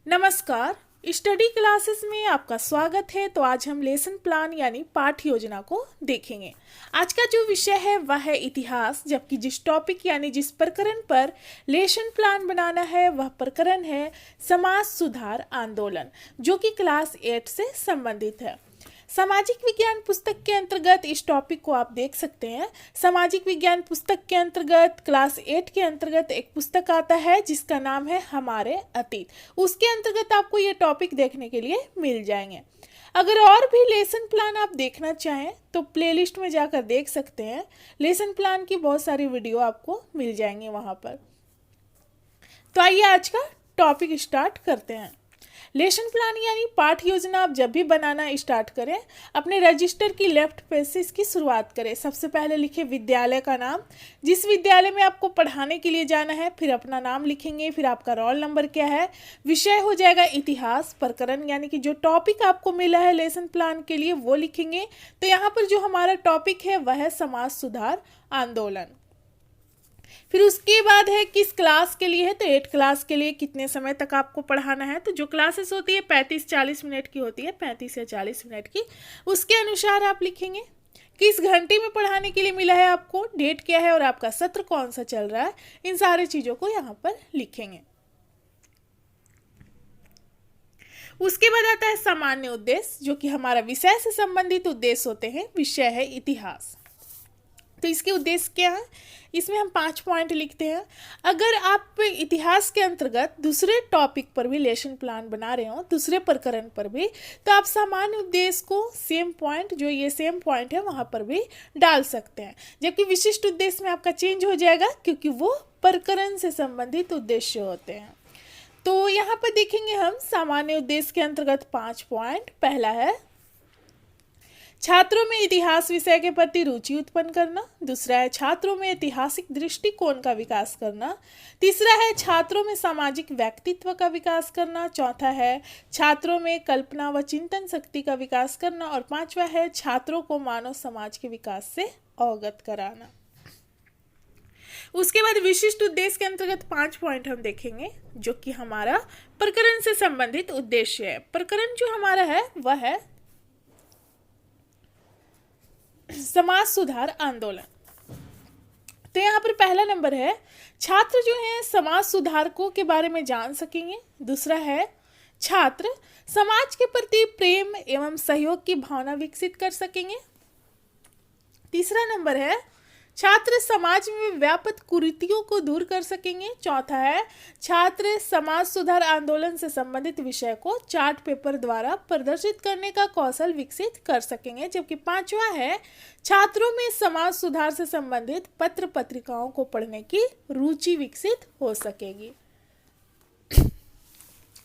नमस्कार। Study classes में आपका स्वागत है। तो आज हम लेसन प्लान यानी पाठ योजना को देखेंगे। आज का जो विषय है वह है इतिहास, जबकि जिस टॉपिक यानी जिस प्रकरण पर लेसन प्लान बनाना है वह प्रकरण है समाज सुधार आंदोलन, जो कि क्लास 8 से संबंधित है। सामाजिक विज्ञान पुस्तक के अंतर्गत इस टॉपिक को आप देख सकते हैं। सामाजिक विज्ञान पुस्तक के अंतर्गत क्लास 8 के अंतर्गत एक पुस्तक आता है जिसका नाम है हमारे अतीत। उसके अंतर्गत आपको ये टॉपिक देखने के लिए मिल जाएंगे। अगर और भी लेसन प्लान आप देखना चाहें तो प्लेलिस्ट में जाकर देख सकते हैं। लेसन प्लान की बहुत सारी वीडियो आपको मिल जाएंगे वहाँ पर। तो आइए आज का टॉपिक स्टार्ट करते हैं। लेसन प्लान यानी पाठ योजना आप जब भी बनाना स्टार्ट करें, अपने रजिस्टर की लेफ्ट पेज से इसकी शुरुआत करें। सबसे पहले लिखें विद्यालय का नाम, जिस विद्यालय में आपको पढ़ाने के लिए जाना है, फिर अपना नाम लिखेंगे, फिर आपका रोल नंबर क्या है, विषय हो जाएगा इतिहास, प्रकरण यानी कि जो टॉपिक आपको मिला है लेसन प्लान के लिए वो लिखेंगे। तो यहाँ पर जो हमारा टॉपिक है वह है समाज सुधार आंदोलन। फिर उसके बाद है किस क्लास के लिए है, तो 8 क्लास के लिए कितने समय तक आपको पढ़ाना है। तो जो क्लासेस होती है 35-40 मिनट की होती है, 35 या 40 मिनट की, उसके अनुसार आप लिखेंगे। किस घंटे में पढ़ाने के लिए मिला है आपको, डेट क्या है और आपका सत्र कौन सा चल रहा है, इन सारी चीज़ों को यहाँ पर लिखेंगे। उसके बाद आता है सामान्य उद्देश्य, जो कि हमारा विषय से संबंधित उद्देश्य होते हैं। विषय है इतिहास, तो इसके उद्देश्य क्या है, इसमें हम 5 पॉइंट लिखते हैं। अगर आप इतिहास के अंतर्गत दूसरे टॉपिक पर भी लेसन प्लान बना रहे हो, दूसरे प्रकरण पर भी, तो आप सामान्य उद्देश्य को सेम पॉइंट, जो ये सेम पॉइंट है वहाँ पर भी डाल सकते हैं। जबकि विशिष्ट उद्देश्य में आपका चेंज हो जाएगा, क्योंकि वो प्रकरण से संबंधित उद्देश्य होते हैं। तो यहाँ पर देखेंगे हम सामान्य उद्देश्य के अंतर्गत 5 पॉइंट। पहला है छात्रों में इतिहास विषय के प्रति रुचि उत्पन्न करना। दूसरा है छात्रों में ऐतिहासिक दृष्टिकोण का विकास करना। तीसरा है छात्रों में सामाजिक व्यक्तित्व का विकास करना। चौथा है छात्रों में कल्पना व चिंतन शक्ति का विकास करना। और 5वां है छात्रों को मानव समाज के विकास से अवगत कराना। उसके बाद विशिष्ट उद्देश्य के अंतर्गत 5 पॉइंट हम देखेंगे, जो कि हमारा प्रकरण से संबंधित उद्देश्य है। प्रकरण जो हमारा है वह है समाज सुधार आंदोलन। तो यहाँ पर पहला नंबर है छात्र जो है समाज सुधारकों के बारे में जान सकेंगे। दूसरा है छात्र समाज के प्रति प्रेम एवं सहयोग की भावना विकसित कर सकेंगे। तीसरा नंबर है छात्र समाज में व्याप्त कुरीतियों को दूर कर सकेंगे। चौथा है छात्र समाज सुधार आंदोलन से संबंधित विषय को चार्ट पेपर द्वारा प्रदर्शित करने का कौशल विकसित कर सकेंगे। जबकि 5वां है छात्रों में समाज सुधार से संबंधित पत्र पत्रिकाओं को पढ़ने की रुचि विकसित हो सकेगी।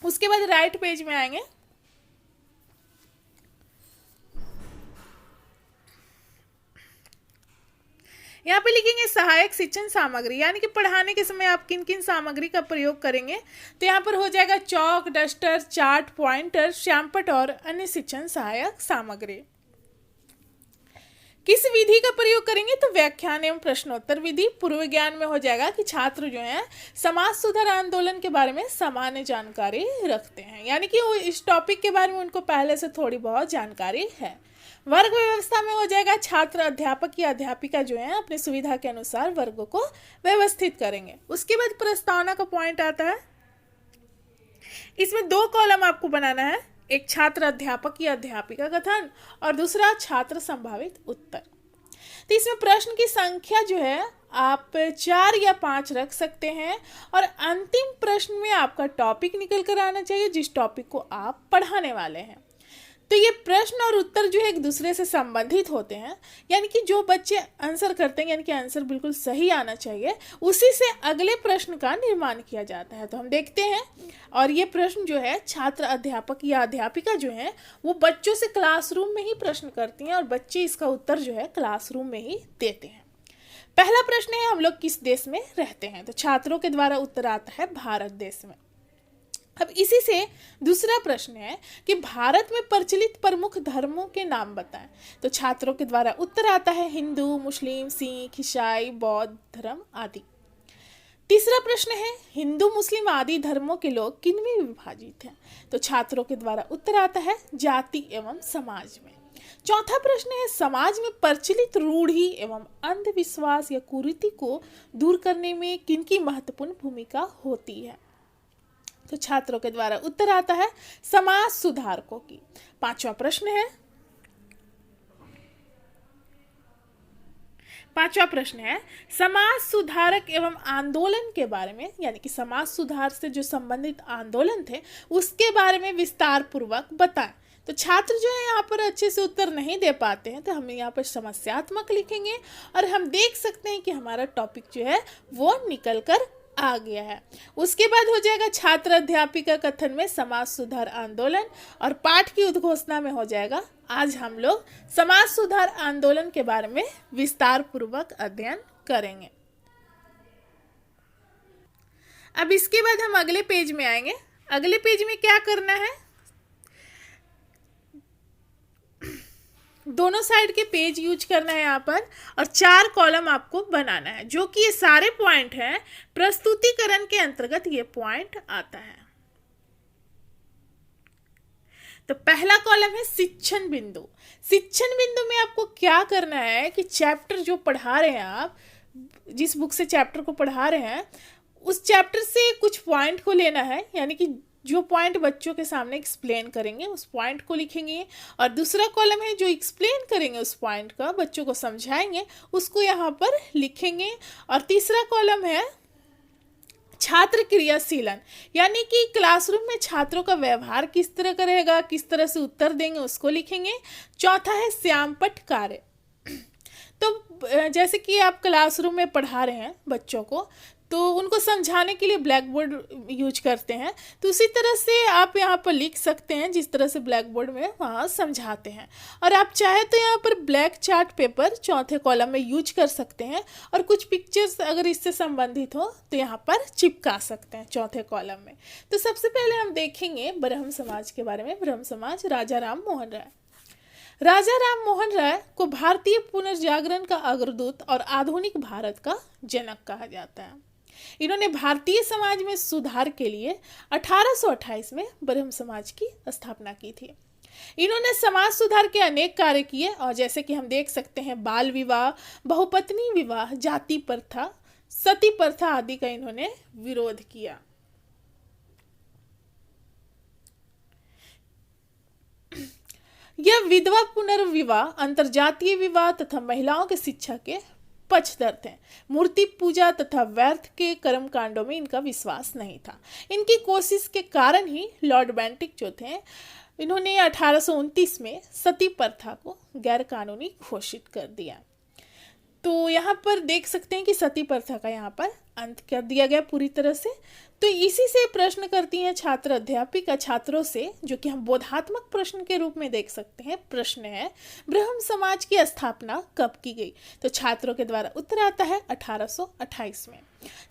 उसके बाद राइट पेज में आएंगे। यहाँ पे लिखेंगे सहायक शिक्षण सामग्री, यानी कि पढ़ाने के समय आप किन किन सामग्री का प्रयोग करेंगे। तो यहाँ पर हो जाएगा चौक, डस्टर, चार्ट, पॉइंटर, श्यामपट्ट और अन्य शिक्षण सहायक सामग्री। किस विधि का प्रयोग करेंगे, तो व्याख्यान एवं प्रश्नोत्तर विधि। पूर्व ज्ञान में हो जाएगा कि छात्र जो हैं समाज सुधार आंदोलन के बारे में सामान्य जानकारी रखते हैं, यानी कि वो इस टॉपिक के बारे में उनको पहले से थोड़ी बहुत जानकारी है। वर्ग व्यवस्था में हो जाएगा छात्र अध्यापक या अध्यापिका जो है अपनी सुविधा के अनुसार वर्गों को व्यवस्थित करेंगे। उसके बाद प्रस्तावना का पॉइंट आता है। इसमें 2 कॉलम आपको बनाना है, एक छात्र अध्यापक या अध्यापिका कथन और दूसरा छात्र संभावित उत्तर। तो इसमें प्रश्न की संख्या जो है आप 4 या 5 रख सकते हैं और अंतिम प्रश्न में आपका टॉपिक निकल कर आना चाहिए, जिस टॉपिक को आप पढ़ाने वाले हैं। तो ये प्रश्न और उत्तर जो है एक दूसरे से संबंधित होते हैं, यानी कि जो बच्चे आंसर करते हैं, यानी कि आंसर बिल्कुल सही आना चाहिए, उसी से अगले प्रश्न का निर्माण किया जाता है। तो हम देखते हैं, और ये प्रश्न जो है छात्र अध्यापक या अध्यापिका जो है वो बच्चों से क्लासरूम में ही प्रश्न करती हैं और बच्चे इसका उत्तर जो है क्लासरूम में ही देते हैं। पहला प्रश्न है हम लोग किस देश में रहते हैं, तो छात्रों के द्वारा उत्तर आता है भारत देश में। अब इसी से दूसरा प्रश्न है कि भारत में प्रचलित प्रमुख धर्मों के नाम बताएं। तो छात्रों के द्वारा उत्तर आता है हिंदू, मुस्लिम, सिख, ईसाई, बौद्ध धर्म आदि। तीसरा प्रश्न है, हिंदू मुस्लिम आदि धर्मों के लोग किनमें विभाजित हैं? तो छात्रों के द्वारा उत्तर आता है जाति एवं समाज में। चौथा प्रश्न है, समाज में प्रचलित रूढ़ि एवं अंधविश्वास या कुरीति को दूर करने में किनकी महत्वपूर्ण भूमिका होती है? तो छात्रों के द्वारा उत्तर आता है समाज सुधारकों की। पांचवा प्रश्न है समाज सुधारक एवं आंदोलन के बारे में, यानी कि समाज सुधार से जो संबंधित आंदोलन थे उसके बारे में विस्तार पूर्वक बताएं। तो छात्र जो है यहाँ पर अच्छे से उत्तर नहीं दे पाते हैं, तो हम यहाँ पर समस्यात्मक लिखेंगे और हम देख सकते हैं कि हमारा टॉपिक जो है वो निकल कर आ गया है। उसके बाद हो जाएगा छात्र अध्यापिका कथन में समाज सुधार आंदोलन, और पाठ की उद्घोषणा में हो जाएगा आज हम लोग समाज सुधार आंदोलन के बारे में विस्तार पूर्वक अध्ययन करेंगे। अब इसके बाद हम अगले पेज में आएंगे। अगले पेज में क्या करना है, दोनों साइड के पेज यूज करना है यहाँ पर, और 4 कॉलम आपको बनाना है, जो कि ये सारे पॉइंट हैं प्रस्तुतिकरण के अंतर्गत ये पॉइंट आता है। तो पहला कॉलम है शिक्षण बिंदु। शिक्षण बिंदु में आपको क्या करना है कि चैप्टर जो पढ़ा रहे हैं आप, जिस बुक से चैप्टर को पढ़ा रहे हैं उस चैप्टर से कुछ पॉइंट को लेना है, यानी कि जो पॉइंट बच्चों के सामने एक्सप्लेन करेंगे उस पॉइंट को लिखेंगे, और दूसरा कॉलम है जो एक्सप्लेन करेंगे उस पॉइंट का, बच्चों को समझाएंगे, उसको यहाँ पर लिखेंगे। और तीसरा कॉलम है छात्र क्रियाशीलन, यानी कि क्लासरूम में छात्रों का व्यवहार किस तरह का रहेगा, किस तरह से उत्तर देंगे, उसको लिखेंगे। चौथा है श्यामपट्ट कार्य। तो जैसे कि आप क्लासरूम में पढ़ा रहे हैं बच्चों को, तो उनको समझाने के लिए ब्लैक बोर्ड यूज करते हैं, तो उसी तरह से आप यहाँ पर लिख सकते हैं जिस तरह से ब्लैक बोर्ड में वहाँ समझाते हैं। और आप चाहे तो यहाँ पर ब्लैक चार्ट पेपर चौथे कॉलम में यूज कर सकते हैं, और कुछ पिक्चर्स अगर इससे संबंधित हो तो यहाँ पर चिपका सकते हैं चौथे कॉलम में। तो सबसे पहले हम देखेंगे ब्रह्म समाज के बारे में। ब्रह्म समाज, राजा राम मोहन राय। राजा राम मोहन राय को भारतीय पुनर्जागरण का अग्रदूत और आधुनिक भारत का जनक कहा जाता है। इन्होंने भारतीय समाज में सुधार के लिए 1828 में ब्रह्म समाज की स्थापना की थी। इन्होंने समाज सुधार के अनेक कार्य किए, और जैसे कि हम देख सकते हैं बाल विवाह, बहुपत्नी विवाह, जाति प्रथा, सती प्रथा आदि का इन्होंने विरोध किया। यह विधवा पुनर्विवाह, अंतरजातीय विवाह तथा महिलाओं के शिक्षा के पक्षधर थे। मूर्ति पूजा तथा व्यर्थ के कर्म कांडों में इनका विश्वास नहीं था। इनकी कोशिश के कारण ही लॉर्ड बेंटिक जो थे, इन्होंने 1829 में सती प्रथा को गैर कानूनी घोषित कर दिया। तो यहाँ पर देख सकते हैं कि सती प्रथा का यहाँ पर अंत कर दिया गया पूरी तरह से। तो इसी से प्रश्न करती हैं छात्र अध्यापिका छात्रों से, जो कि हम बोधात्मक प्रश्न के रूप में देख सकते हैं। प्रश्न है ब्रह्म समाज की स्थापना कब की गई? तो छात्रों के द्वारा उत्तर आता है 1828 में।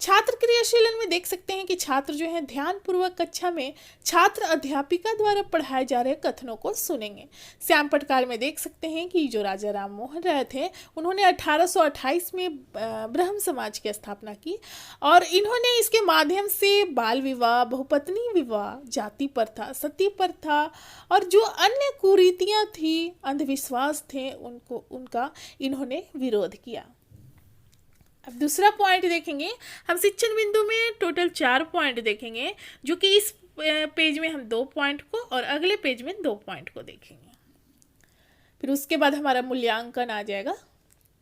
छात्र क्रियाशीलन में देख सकते हैं कि छात्र जो है ध्यान पूर्वक कक्षा में छात्र अध्यापिका द्वारा पढ़ाए जा रहे कथनों को सुनेंगे। श्यामपट्ट काल में देख सकते हैं कि जो राजा राम मोहन राय थे, उन्होंने 1828 में ब्रह्म समाज की स्थापना की, और इन्होंने इसके माध्यम से बाल विवाह, बहुपत्नी विवाह, जाति प्रथा, सती प्रथा और जो अन्य कुरीतियां थी, अंधविश्वास थे, उनका इन्होंने विरोध किया। अब दूसरा पॉइंट देखेंगे हम। शिक्षण बिंदु में टोटल 4 पॉइंट देखेंगे, जो कि इस पेज में हम 2 पॉइंट को और अगले पेज में 2 पॉइंट को देखेंगे। फिर उसके बाद हमारा मूल्यांकन आ जाएगा।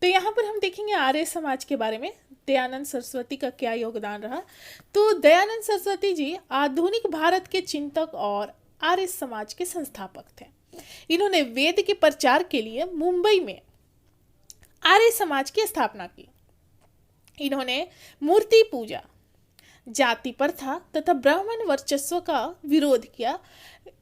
तो यहाँ पर हम देखेंगे आर्य समाज के बारे में, दयानंद सरस्वती का क्या योगदान रहा। तो दयानंद सरस्वती जी आधुनिक भारत के चिंतक और आर्य समाज के संस्थापक थे। इन्होंने वेद के प्रचार के लिए मुंबई में आर्य समाज की स्थापना की। इन्होंने मूर्ति पूजा, जाति प्रथा तथा ब्राह्मण वर्चस्व का विरोध किया।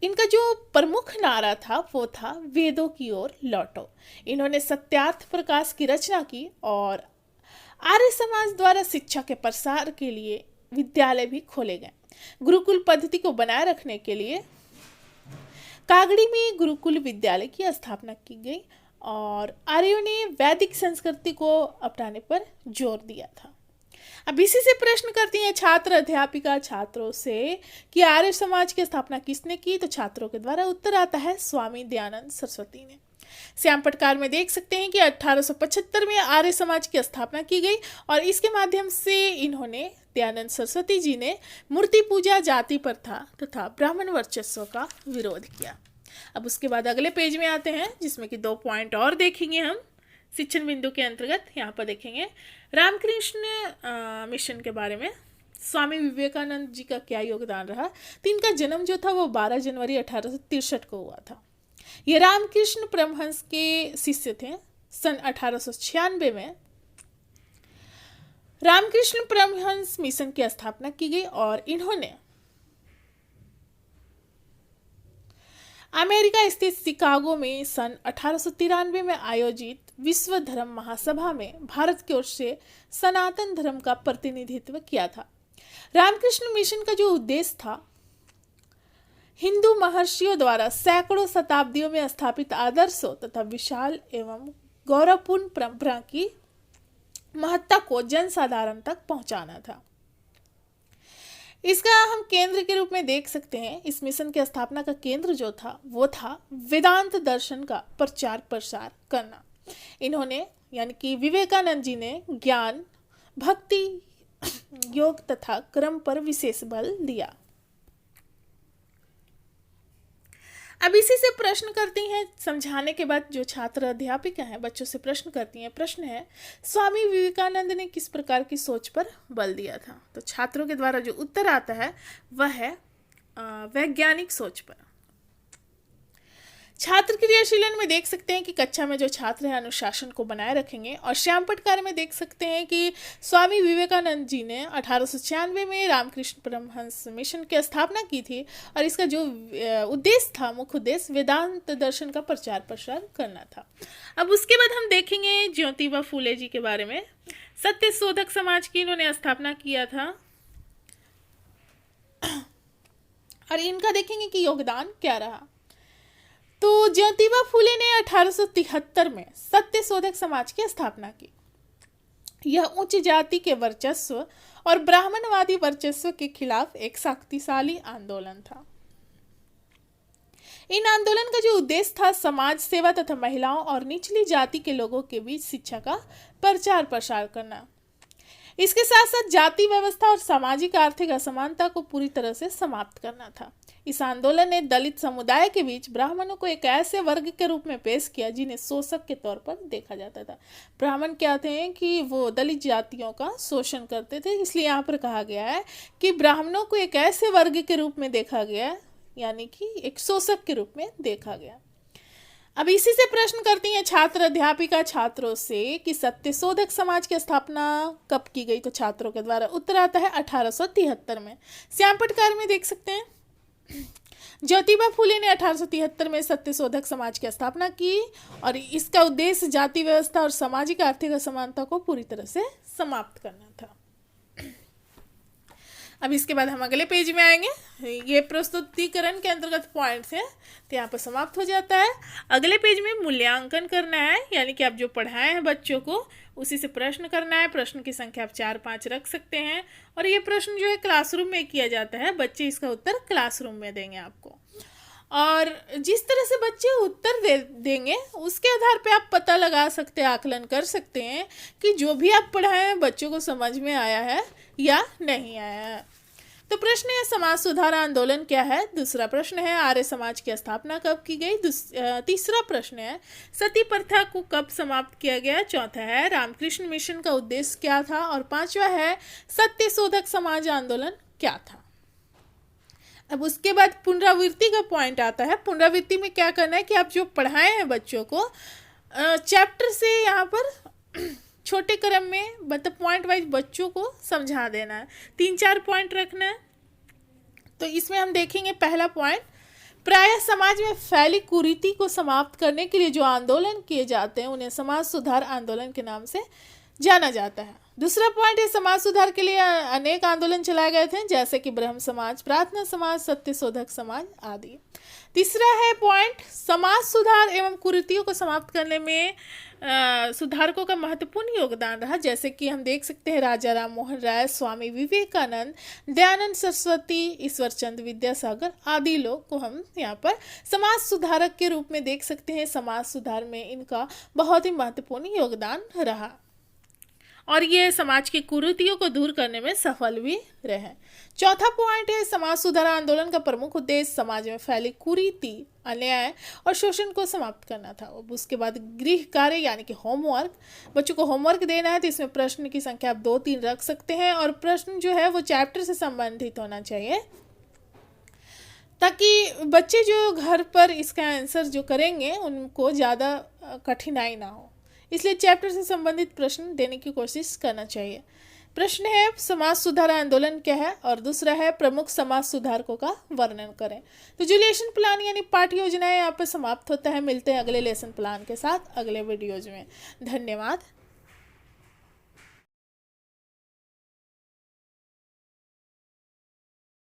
इनका जो प्रमुख नारा था वो था वेदों की ओर लौटो। इन्होंने सत्यार्थ प्रकाश की रचना की, और आर्य समाज द्वारा शिक्षा के प्रसार के लिए विद्यालय भी खोले गए। गुरुकुल पद्धति को बनाए रखने के लिए कागड़ी में गुरुकुल विद्यालय की स्थापना की गई, और आर्यों ने वैदिक संस्कृति को अपनाने पर जोर दिया था। अब इसी से प्रश्न करती हैं छात्र अध्यापिका छात्रों से कि आर्य समाज की स्थापना किसने की, तो छात्रों के द्वारा उत्तर आता है स्वामी दयानंद सरस्वती ने। श्याम पटकार में देख सकते हैं कि 1875 में आर्य समाज की स्थापना की गई और इसके माध्यम से इन्होंने दयानंद सरस्वती जी ने मूर्ति पूजा, जाति प्रथा तथा ब्राह्मण वर्चस्व का विरोध किया। अब उसके बाद अगले पेज में आते हैं जिसमें कि 2 पॉइंट और देखेंगे हम शिक्षण बिंदु के अंतर्गत। यहाँ पर देखेंगे रामकृष्ण मिशन के बारे में, स्वामी विवेकानंद जी का क्या योगदान रहा। तो इनका जन्म जो था वो 12 जनवरी 1863 को हुआ था। ये रामकृष्ण परमहंस के शिष्य थे। सन 1896 में रामकृष्ण परमहंस मिशन की स्थापना की गई और इन्होंने अमेरिका स्थित शिकागो में सन 1893 में आयोजित विश्व धर्म महासभा में भारत की ओर से सनातन धर्म का प्रतिनिधित्व किया था। रामकृष्ण मिशन का जो उद्देश्य था, हिंदू महर्षियों द्वारा सैकड़ों शताब्दियों में स्थापित आदर्शों तथा विशाल एवं गौरवपूर्ण परंपरा की महत्ता को जनसाधारण तक पहुंचाना था। इसका हम केंद्र के रूप में देख सकते हैं। इस मिशन की स्थापना का केंद्र जो था वो था वेदांत दर्शन का प्रचार प्रसार करना। इन्होंने यानी कि विवेकानंद जी ने ज्ञान, भक्ति, योग तथा कर्म पर विशेष बल दिया। अब इसी से प्रश्न करती हैं, समझाने के बाद जो छात्र अध्यापिका हैं बच्चों से प्रश्न करती हैं। प्रश्न है, स्वामी विवेकानंद ने किस प्रकार की सोच पर बल दिया था। तो छात्रों के द्वारा जो उत्तर आता है वह है वैज्ञानिक सोच पर। छात्र क्रियाशीलन में देख सकते हैं कि कक्षा में जो छात्र हैं अनुशासन को बनाए रखेंगे और श्याम पटकार में देख सकते हैं कि स्वामी विवेकानंद जी ने 1896 में रामकृष्ण परमहंस मिशन की स्थापना की थी और इसका जो उद्देश्य था, मुख्य उद्देश्य वेदांत दर्शन का प्रचार प्रसार करना था। अब उसके बाद हम देखेंगे ज्योतिबा फूले जी के बारे में। सत्य शोधक समाज की इन्होंने स्थापना किया था और इनका देखेंगे कि योगदान क्या रहा। तो ज्योतिबा फूले ने 1873 में सत्य शोधक समाज की स्थापना की। यह उच्च जाति के वर्चस्व और ब्राह्मणवादी वर्चस्व के खिलाफ एक शक्तिशाली आंदोलन था। इन आंदोलन का जो उद्देश्य था समाज सेवा तथा महिलाओं और निचली जाति के लोगों के बीच शिक्षा का प्रचार प्रसार करना। इसके साथ साथ जाति व्यवस्था और सामाजिक आर्थिक असमानता को पूरी तरह से समाप्त करना था। इस आंदोलन ने दलित समुदाय के बीच ब्राह्मणों को एक ऐसे वर्ग के रूप में पेश किया जिन्हें शोषक के तौर पर देखा जाता था। ब्राह्मण क्या थे कि वो दलित जातियों का शोषण करते थे, इसलिए यहाँ पर कहा गया है कि ब्राह्मणों को एक ऐसे वर्ग के रूप में देखा गया, यानी कि एक शोषक के रूप में देखा गया। अब इसी से प्रश्न करती हैं छात्र अध्यापिका छात्रों से कि सत्य शोधक समाज की स्थापना कब की गई। तो छात्रों के द्वारा उत्तर आता है 1873 में। श्याम पटकार में देख सकते हैं ज्योतिबा फूले ने 1873 में सत्य शोधक समाज की स्थापना की और इसका उद्देश्य जाति व्यवस्था और सामाजिक आर्थिक असमानता को पूरी तरह से समाप्त करना था। अब इसके बाद हम अगले पेज में आएंगे। ये प्रस्तुतिकरण के अंतर्गत पॉइंट्स हैं, तो यहाँ पर समाप्त हो जाता है। अगले पेज में मूल्यांकन करना है, यानी कि आप जो पढ़ाए हैं बच्चों को उसी से प्रश्न करना है। प्रश्न की संख्या आप 4-5 रख सकते हैं और ये प्रश्न जो है क्लासरूम में किया जाता है। बच्चे इसका उत्तर क्लासरूम में देंगे आपको, और जिस तरह से बच्चे उत्तर देंगे उसके आधार पे आप पता लगा सकते हैं, आकलन कर सकते हैं कि जो भी आप पढ़ाए हैं बच्चों को समझ में आया है या नहीं आया है। तो प्रश्न है समाज सुधार आंदोलन क्या है। दूसरा प्रश्न है आर्य समाज की स्थापना कब की गई। तीसरा प्रश्न है सती प्रथा को कब समाप्त किया गया। चौथा है रामकृष्ण मिशन का उद्देश्य क्या था। और पांचवा है सत्य शोधक समाज आंदोलन क्या था। अब उसके बाद पुनरावृत्ति का पॉइंट आता है। पुनरावृत्ति में क्या करना है कि आप जो पढ़ाए हैं बच्चों को चैप्टर से यहाँ पर छोटे क्रम में मतलब पॉइंट वाइज बच्चों को समझा देना है। 3-4 पॉइंट रखना है। तो इसमें हम देखेंगे पहला पॉइंट, प्रायः समाज में फैली कुरीति को समाप्त करने के लिए जो आंदोलन किए जाते हैं उन्हें समाज सुधार आंदोलन के नाम से जाना जाता है। दूसरा पॉइंट है समाज सुधार के लिए अनेक आंदोलन चलाए गए थे, जैसे कि ब्रह्म समाज, प्रार्थना समाज, सत्य शोधक समाज आदि। तीसरा है पॉइंट, समाज सुधार एवं कुरीतियों को समाप्त करने में सुधारकों का महत्वपूर्ण योगदान रहा। जैसे कि हम देख सकते हैं राजा राम मोहन राय, स्वामी विवेकानंद, दयानंद सरस्वती, ईश्वर चंद्र विद्यासागर आदि लोग को हम यहाँ पर समाज सुधारक के रूप में देख सकते हैं। समाज सुधार में इनका बहुत ही महत्वपूर्ण योगदान रहा और ये समाज की कुरीतियों को दूर करने में सफल भी रहे। चौथा पॉइंट है, समाज सुधार आंदोलन का प्रमुख उद्देश्य समाज में फैली कुरीति, अन्याय और शोषण को समाप्त करना था। उसके बाद गृह कार्य यानी कि होमवर्क, बच्चों को होमवर्क देना है, तो इसमें प्रश्न की संख्या आप 2-3 रख सकते हैं और प्रश्न जो है वो चैप्टर से संबंधित होना चाहिए, ताकि बच्चे जो घर पर इसका आंसर जो करेंगे उनको ज़्यादा कठिनाई ना हो। इसलिए चैप्टर से संबंधित प्रश्न देने की कोशिश करना चाहिए। प्रश्न है, समाज सुधार आंदोलन क्या है, और दूसरा है प्रमुख समाज सुधारकों का वर्णन करें। तो जो लेसन प्लान यानी पाठ्य योजना है यहाँ पर समाप्त होता है। मिलते हैं अगले लेसन प्लान के साथ अगले वीडियोज में। धन्यवाद।